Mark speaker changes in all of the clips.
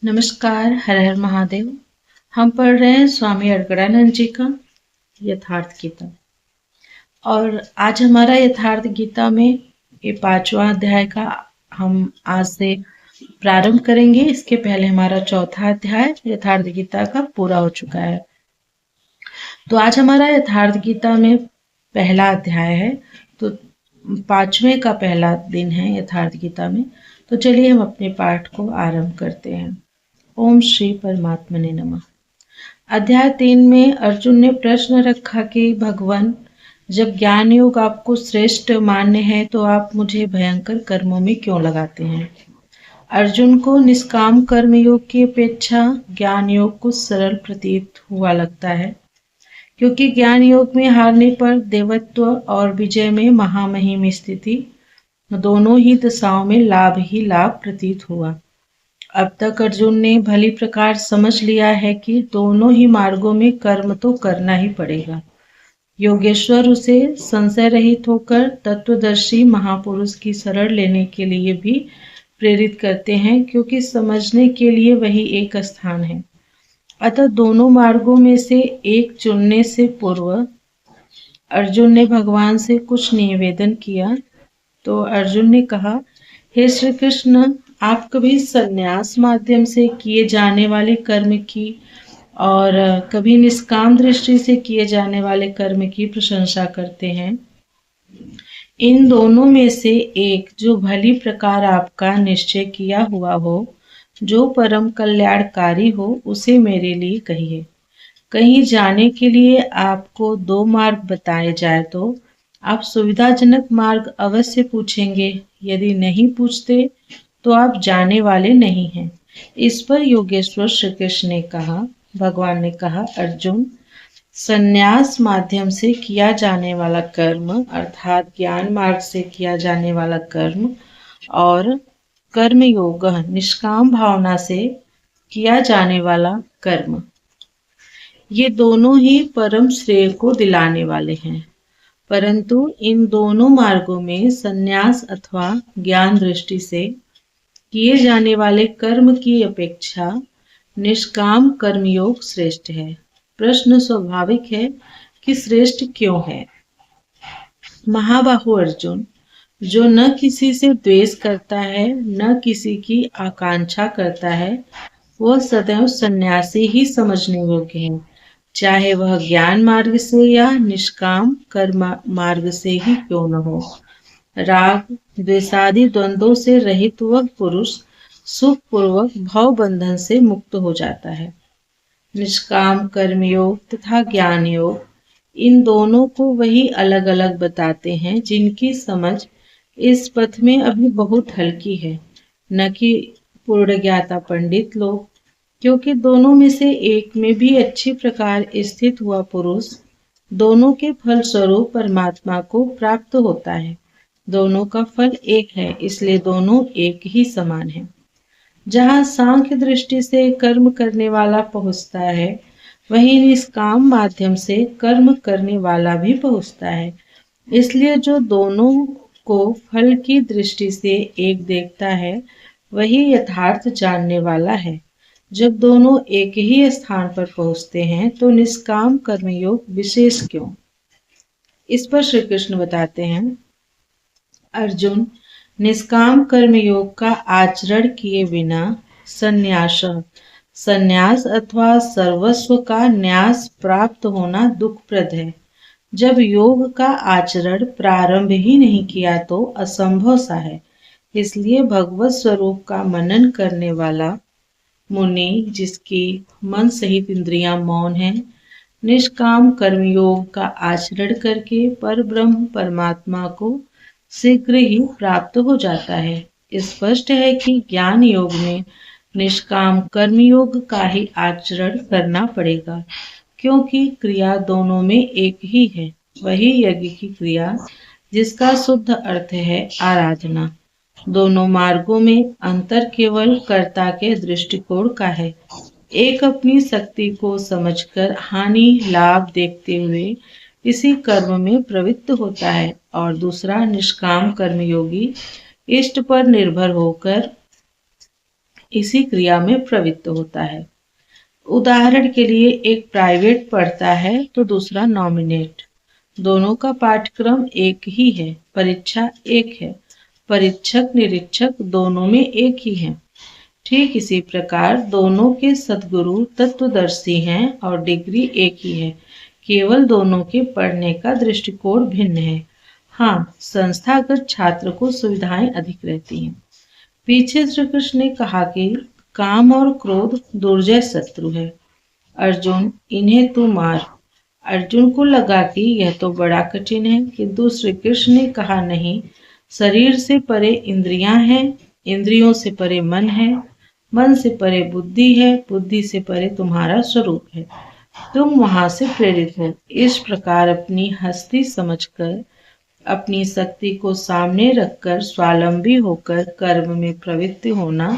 Speaker 1: नमस्कार, हर हर महादेव। हम पढ़ रहे हैं स्वामी अड़गड़ानंद जी का यथार्थ गीता। और आज हमारा यथार्थ गीता में ये 5वां अध्याय का हम आज से प्रारंभ करेंगे। इसके पहले हमारा चौथा अध्याय यथार्थ गीता का पूरा हो चुका है। तो आज हमारा यथार्थ गीता में पहला अध्याय है। तो 5वें का पहला दिन है यथार्थ गीता में। तो चलिए हम अपने पाठ को आरंभ करते हैं। ओम श्री परमात्मने नमः। अध्याय 3 में अर्जुन ने प्रश्न रखा कि भगवान, जब ज्ञान योग आपको श्रेष्ठ मान्य है तो आप मुझे भयंकर कर्मों में क्यों लगाते हैं। अर्जुन को निष्काम कर्म योग की अपेक्षा ज्ञान योग कुछ सरल प्रतीत हुआ लगता है, क्योंकि ज्ञान योग में हारने पर देवत्व और विजय में महामहिम स्थिति, दोनों ही दशाओं में लाभ ही लाभ प्रतीत हुआ। अब तक अर्जुन ने भली प्रकार समझ लिया है कि दोनों ही मार्गों में कर्म तो करना ही पड़ेगा। योगेश्वर उसे संशय रहित होकर तत्वदर्शी महापुरुष की शरण लेने के लिए भी प्रेरित करते हैं, क्योंकि समझने के लिए वही एक स्थान है। अतः दोनों मार्गों में से एक चुनने से पूर्व अर्जुन ने भगवान से कुछ निवेदन किया। तो अर्जुन ने कहा, हे श्री कृष्ण, आप कभी संन्यास माध्यम से किए जाने वाले कर्म की और कभी निष्काम दृष्टि से किए जाने वाले कर्म की प्रशंसा करते हैं। इन दोनों में से एक जो भली प्रकार आपका निश्चय किया हुआ हो, जो परम कल्याणकारी हो, उसे मेरे लिए कहिए। कहीं जाने के लिए आपको 2 मार्ग बताए जाए तो आप सुविधाजनक मार्ग अवश्य पूछेंगे। यदि नहीं पूछते तो आप जाने वाले नहीं हैं। इस पर योगेश्वर श्री कृष्ण ने कहा, भगवान ने कहा, अर्जुन, संन्यास माध्यम से किया जाने वाला कर्म अर्थात ज्ञान मार्ग से किया जाने वाला कर्म और कर्म योग निष्काम भावना से किया जाने वाला कर्म, ये दोनों ही परम श्रेय को दिलाने वाले हैं। परंतु इन दोनों मार्गों में संन्यास अथवा ज्ञान दृष्टि से किए जाने वाले कर्म की अपेक्षा निष्काम कर्मयोग श्रेष्ठ है। प्रश्न स्वाभाविक है कि श्रेष्ठ क्यों है। महाबाहु अर्जुन, जो न किसी से द्वेष करता है न किसी की आकांक्षा करता है, वह सदैव सन्यासी ही समझने योग्य है, चाहे वह ज्ञान मार्ग से या निष्काम कर्म मार्ग से ही क्यों न हो। राग द्वेषादि द्वंद्वों से रहित वह पुरुष सुखपूर्वक भव बंधन से मुक्त हो जाता है। निष्काम कर्मयोग तथा ज्ञान योग, इन दोनों को वही अलग अलग बताते हैं जिनकी समझ इस पथ में अभी बहुत हल्की है, न कि पूर्ण ज्ञाता पंडित लोग, क्योंकि दोनों में से एक में भी अच्छी प्रकार स्थित हुआ पुरुष दोनों के फल स्वरूप परमात्मा को प्राप्त होता है। दोनों का फल एक है, इसलिए दोनों एक ही समान है। जहाँ सांख्य दृष्टि से कर्म करने वाला पहुँचता है, वहीं निष्काम माध्यम से कर्म करने वाला भी पहुँचता है। इसलिए जो दोनों को फल की दृष्टि से एक देखता है, वही यथार्थ जानने वाला है। जब दोनों एक ही स्थान पर पहुँचते हैं तो निष्काम कर्मयोग विशेष क्यों। इस पर श्री कृष्ण बताते हैं, अर्जुन, निष्काम कर्म योग का आचरण किए बिना संन्यास अथवा सर्वस्व का न्यास प्राप्त होना दुखप्रद है। जब योग का आचरण प्रारंभ ही नहीं किया तो असंभव सा है। इसलिए भगवत स्वरूप का मनन करने वाला मुनि, जिसकी मन सहित इंद्रियां मौन है, निष्काम कर्मयोग का आचरण करके पर ब्रह्म परमात्मा को शीघ्र ही प्राप्त हो जाता है। स्पष्ट है कि ज्ञान योग में निष्काम कर्मयोग का ही आचरण करना पड़ेगा, क्योंकि क्रिया दोनों में एक ही है। वही यज्ञ की क्रिया जिसका शुद्ध अर्थ है आराधना। दोनों मार्गों में अंतर केवल कर्ता के दृष्टिकोण का है। एक अपनी शक्ति को समझकर हानि लाभ देखते हुए इसी कर्म में प्रवृत्त होता है, और दूसरा निष्काम कर्मयोगी इष्ट पर निर्भर होकर इसी क्रिया में प्रवृत्त होता है। उदाहरण के लिए एक प्राइवेट पढ़ता है तो दूसरा नॉमिनेट। दोनों का पाठ्यक्रम एक ही है, परीक्षा एक है, परीक्षक निरीक्षक दोनों में एक ही है। ठीक इसी प्रकार दोनों के सद्गुरु तत्वदर्शी हैं और डिग्री एक ही है, केवल दोनों के पढ़ने का दृष्टिकोण भिन्न है। हाँ, संस्थागत छात्र को सुविधाएं अधिक रहती हैं। पीछे श्री कृष्ण ने कहा कि काम और क्रोध दुर्जय शत्रु है। अर्जुन, इन्हें तू मार। अर्जुन को लगा कि यह तो बड़ा कठिन है, किंतु श्री कृष्ण ने कहा नहीं, शरीर से परे इंद्रियां हैं, इंद्रियों से परे मन है, मन से परे बुद्धि है, बुद्धि से परे तुम्हारा स्वरूप है, तुम वहां से प्रेरित हो। इस प्रकार अपनी हस्ती समझकर, अपनी शक्ति को सामने रखकर स्वावलंबी होकर कर्म में प्रवृत्त होना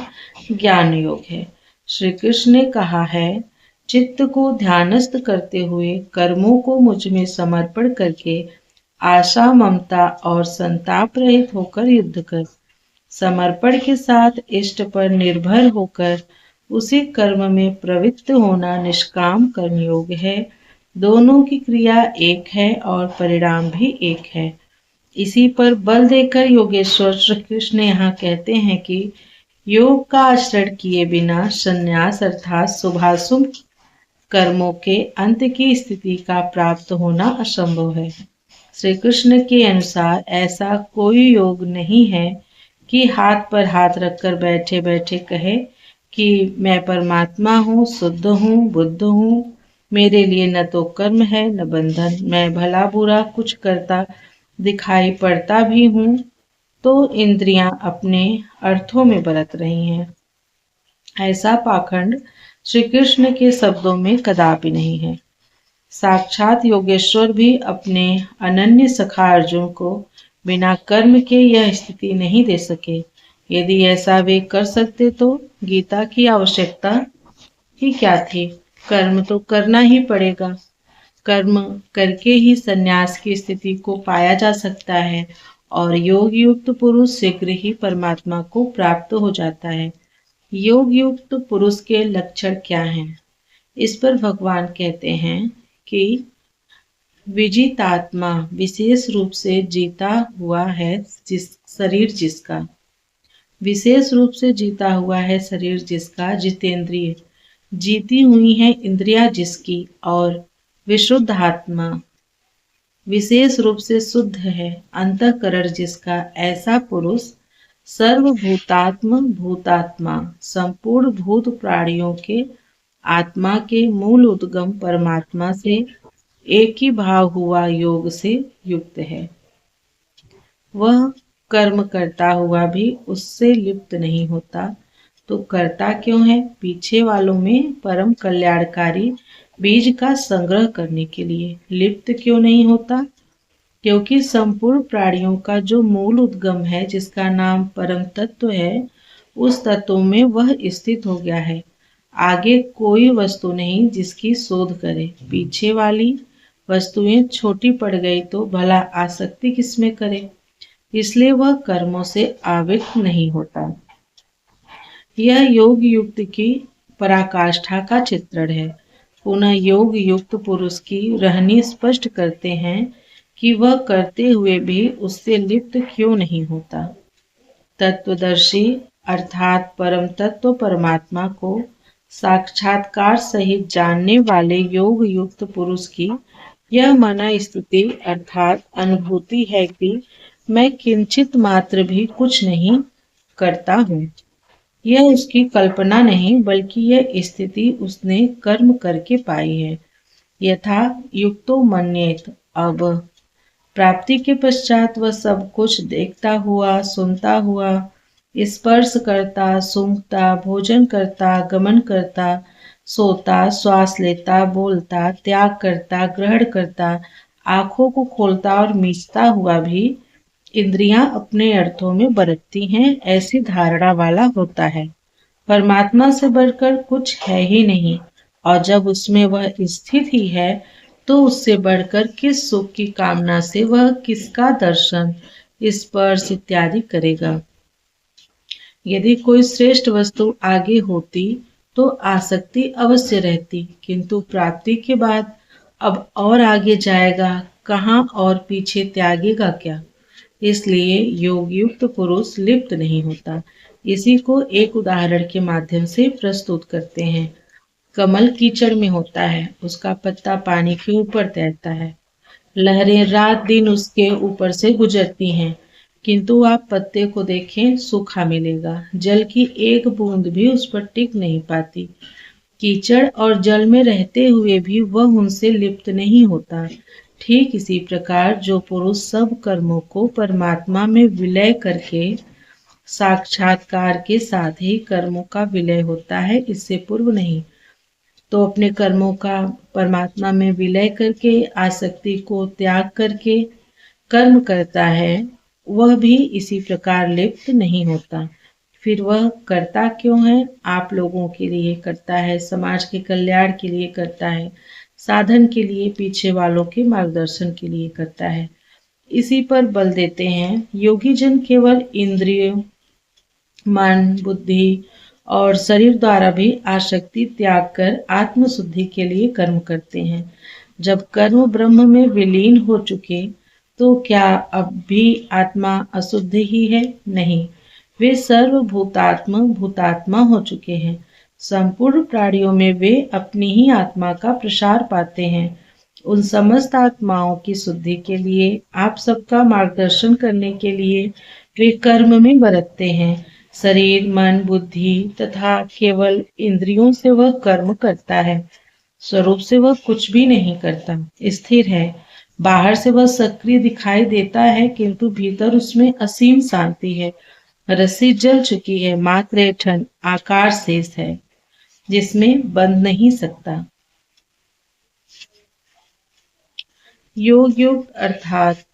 Speaker 1: ज्ञान योग है। श्री कृष्ण ने कहा है, चित्त को ध्यानस्थ करते हुए कर्मों को मुझ में समर्पण करके आशा, ममता और संताप रहित होकर युद्ध कर। समर्पण के साथ इष्ट पर निर्भर होकर उसी कर्म में प्रवृत्त होना निष्काम कर्मयोग है। दोनों की क्रिया एक है और परिणाम भी एक है। इसी पर बल देकर योगेश्वर श्री कृष्ण यहाँ कहते हैं कि योग का आचरण किए बिना संन्यास अर्थात शुभाशुभ कर्मों के अंत की स्थिति का प्राप्त होना असंभव है। श्री कृष्ण के अनुसार ऐसा कोई योग नहीं है कि हाथ पर हाथ रखकर बैठे बैठे कहे कि मैं परमात्मा हूँ, शुद्ध हूँ, बुद्ध हूँ, मेरे लिए न तो कर्म है न बंधन, मैं भला बुरा कुछ करता दिखाई पड़ता भी हूँ तो इंद्रियां अपने अर्थों में बरत रही हैं। ऐसा पाखंड श्री कृष्ण के शब्दों में कदापि नहीं है। साक्षात योगेश्वर भी अपने अनन्य सखा अर्जुन को बिना कर्म के यह स्थिति नहीं दे सके। यदि ऐसा वे कर सकते तो गीता की आवश्यकता ही क्या थी। कर्म तो करना ही पड़ेगा। कर्म करके ही संन्यास की स्थिति को पाया जा सकता है और योग युक्त पुरुष शीघ्र ही परमात्मा को प्राप्त हो जाता है। योग युक्त पुरुष के लक्षण क्या हैं? इस पर भगवान कहते हैं कि विजितात्मा, विशेष रूप से जीता हुआ है जिसका विशेष रूप से जीता हुआ है शरीर जिसका, जितेंद्रिय, जीती हुई है इंद्रिया जिसकी, और विशुद्ध आत्मा, विशेष रूप से शुद्ध है अंतःकरण जिसका, ऐसा पुरुष सर्वभूतात्म भूतात्मा, संपूर्ण भूत प्राणियों के आत्मा के मूल उद्गम परमात्मा से एक ही भाव हुआ योग से युक्त है। वह कर्म करता हुआ भी उससे लिप्त नहीं होता, तो करता क्यों है? पीछे वालों में परम कल्याणकारी बीज का संग्रह करने के लिए। लिप्त क्यों नहीं होता? क्योंकि संपूर्ण प्राणियों का जो मूल उद्गम है, जिसका नाम परम तत्व है, उस तत्व में वह स्थित हो गया है। आगे कोई वस्तु नहीं जिसकी शोध करे। पीछे वाली वस्तुएं छोटी पड़ गई तो भला आसक्ति किसमें करे? इसलिए वह कर्मों से आवृत नहीं होता। यह योग युक्त की पराकाष्ठा का चित्रण है। पुनः योग युक्त पुरुष की रहनी स्पष्ट करते हैं कि वह करते हुए भी उससे लिप्त क्यों नहीं होता। तत्वदर्शी अर्थात परम तत्व परमात्मा को साक्षात्कार सहित जानने वाले योग युक्त पुरुष की यह मना स्थिति अर्थात अनुभूति है कि मैं किंचित मात्र भी कुछ नहीं करता हूँ। यह उसकी कल्पना नहीं, बल्कि यह स्थिति उसने कर्म करके पाई है। यथा युक्तो मन्येत, अब प्राप्ति के पश्चात वह सब कुछ देखता हुआ, सुनता हुआ, स्पर्श करता, सूंघता, भोजन करता, गमन करता, सोता, श्वास लेता, बोलता, त्याग करता, ग्रहण करता, आंखों को खोलता और मीचता हुआ भी इंद्रियां अपने अर्थों में बरतती हैं, ऐसी धारणा वाला होता है। परमात्मा से बढ़कर कुछ है ही नहीं, और जब उसमें वह स्थित ही है तो उससे बढ़कर किस सुख की कामना से वह किसका दर्शन, स्पर्श इत्यादि करेगा। यदि कोई श्रेष्ठ वस्तु आगे होती तो आसक्ति अवश्य रहती, किंतु प्राप्ति के बाद अब और आगे जाएगा कहाँ और पीछे त्यागेगा क्या। इसलिए योग युक्त पुरुष लिप्त नहीं होता। इसी को एक उदाहरण के माध्यम से प्रस्तुत करते हैं। कमल कीचड़ में होता है, उसका पत्ता पानी के ऊपर तैरता है, लहरें रात दिन उसके ऊपर से गुजरती हैं, किंतु आप पत्ते को देखें सूखा मिलेगा, जल की एक बूंद भी उस पर टिक नहीं पाती। कीचड़ और जल में रहते हुए भी वह उनसे लिप्त नहीं होता। ठीक इसी प्रकार जो पुरुष सब कर्मों को परमात्मा में विलय करके साक्षात्कार के साथ ही कर्मों का विलय होता है, इससे पूर्व नहीं, तो अपने कर्मों का परमात्मा में विलय करके आसक्ति को त्याग करके कर्म करता है, वह भी इसी प्रकार लिप्त नहीं होता। फिर वह करता क्यों है? आप लोगों के लिए करता है, समाज के कल्याण के लिए करता है, साधन के लिए, पीछे वालों के मार्गदर्शन के लिए करता है। इसी पर बल देते हैं। योगी जन केवल इंद्रियों, मन, बुद्धि और शरीर द्वारा भी आसक्ति त्याग कर आत्म शुद्धि के लिए कर्म करते हैं। जब कर्म ब्रह्म में विलीन हो चुके तो क्या अब भी आत्मा अशुद्ध ही है? नहीं, वे भूतात्मा हो चुके हैं। संपूर्ण प्राणियों में वे अपनी ही आत्मा का प्रसार पाते हैं। उन समस्त आत्माओं की शुद्धि के लिए, आप सबका मार्गदर्शन करने के लिए वे कर्म में बरतते हैं। शरीर, मन, बुद्धि तथा केवल इंद्रियों से वह कर्म करता है। स्वरूप से वह कुछ भी नहीं करता, स्थिर है। बाहर से वह सक्रिय दिखाई देता है, किंतु भीतर उसमें असीम शांति है। रस्सी जल चुकी है, मात्र ऐंठन आकार शेष है, जिसमें बंध नहीं सकता। योग युक्त अर्थात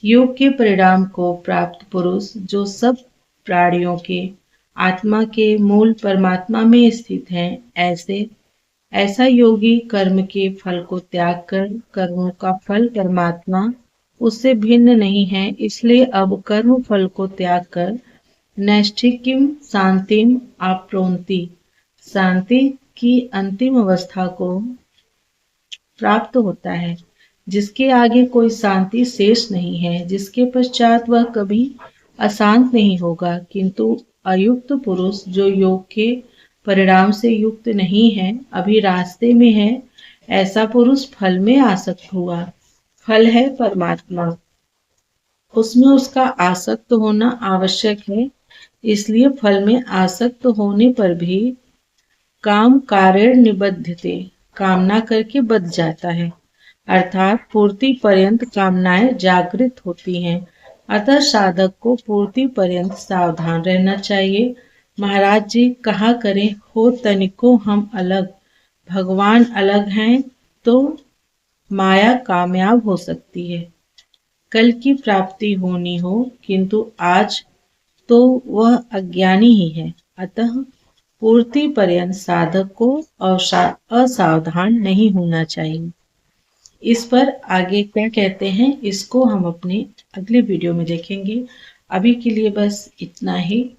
Speaker 1: योग के परिणाम को प्राप्त पुरुष जो सब प्राणियों के आत्मा के मूल परमात्मा में स्थित है, ऐसा योगी कर्म के फल को त्याग कर, कर्मों का फल परमात्मा उससे भिन्न नहीं है, इसलिए अब कर्म फल को त्याग कर नैष्ठिकीम शांतिम आप्नोति, शांति की अंतिम अवस्था को प्राप्त होता है, जिसके आगे कोई शांति शेष नहीं है, जिसके पश्चात वह कभी अशांत नहीं होगा। किंतु अयुक्त पुरुष जो योग के परिणाम से युक्त नहीं है, अभी रास्ते में है, ऐसा पुरुष फल में आसक्त हुआ। फल है परमात्मा, उसमें उसका आसक्त होना आवश्यक है, इसलिए फल में आसक्त होने पर भी काम कारण निबद्धते, कामना करके बध जाता है, अर्थात पूर्ति पर्यंत कामनाएं जागृत होती हैं। अतः साधक को पूर्ति पर्यंत सावधान रहना चाहिए। महाराज जी कहा करें, हो तनिको हम अलग, भगवान अलग हैं तो माया कामयाब हो सकती है। कल की प्राप्ति होनी हो, किंतु आज तो वह अज्ञानी ही है। अतः पूर्ति पर्यंत साधक को असावधान नहीं होना चाहिए। इस पर आगे क्या कहते हैं, इसको हम अपने अगले वीडियो में देखेंगे। अभी के लिए बस इतना ही।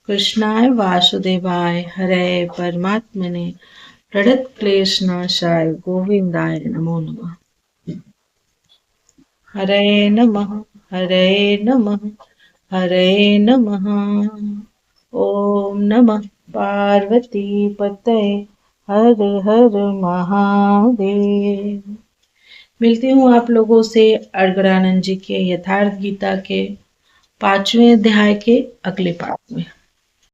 Speaker 1: कृष्णाय वासुदेवाय हरे परमात्मने प्रणत क्लेशनाशाय गोविंदाय नमो नमः। हरे नमः, हरे नमः, हरे नमः। ओम नमः पार्वती पतये हर हर महादेव। मिलती हूँ आप लोगों से अड़गड़ानंद जी के यथार्थ गीता के 5वें अध्याय के अगले पाठ में।